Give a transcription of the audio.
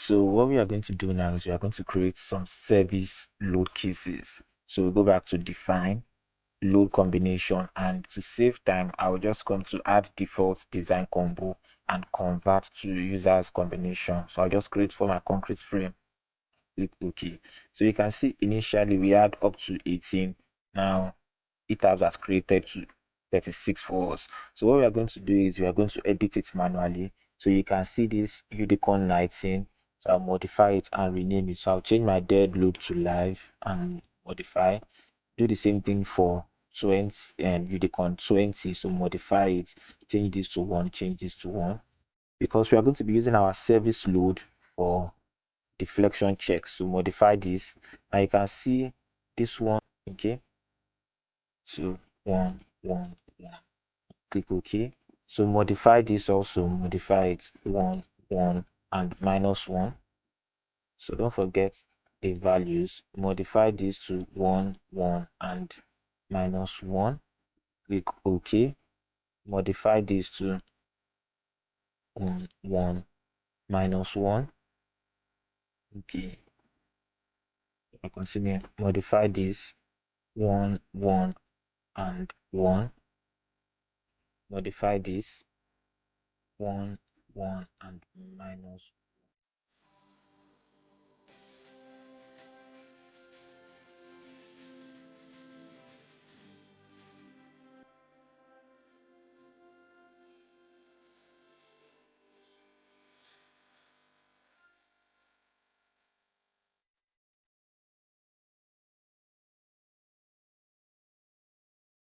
So what we are going to do now is we are going to create some service load cases. So we'll go back to define load combination, and to save time I will just come to add default design combo and convert to users combination. So I'll just create for my concrete frame, click OK. So you can see initially we had up to 18. Now ETABS has created to 36 for us. So what we are going to do is we are going to edit it manually. So you can see this unicorn 19. So I'll modify it and rename it. So I'll change my dead load to live and modify. Do the same thing for 20 and unicorn 20. So modify it, change this to 1, change this to 1. Because we are going to be using our service load for deflection checks. So modify this. Now you can see this one, okay. So 1, 1, 1. Click OK. So modify this also, modify it 1, 1 and -1. So don't forget the values. Modify this to 1, 1 and -1. Click OK. Modify this to 1, 1, -1. Okay. I continue. Modify this 1, 1 and 1. Modify this 1, 1 and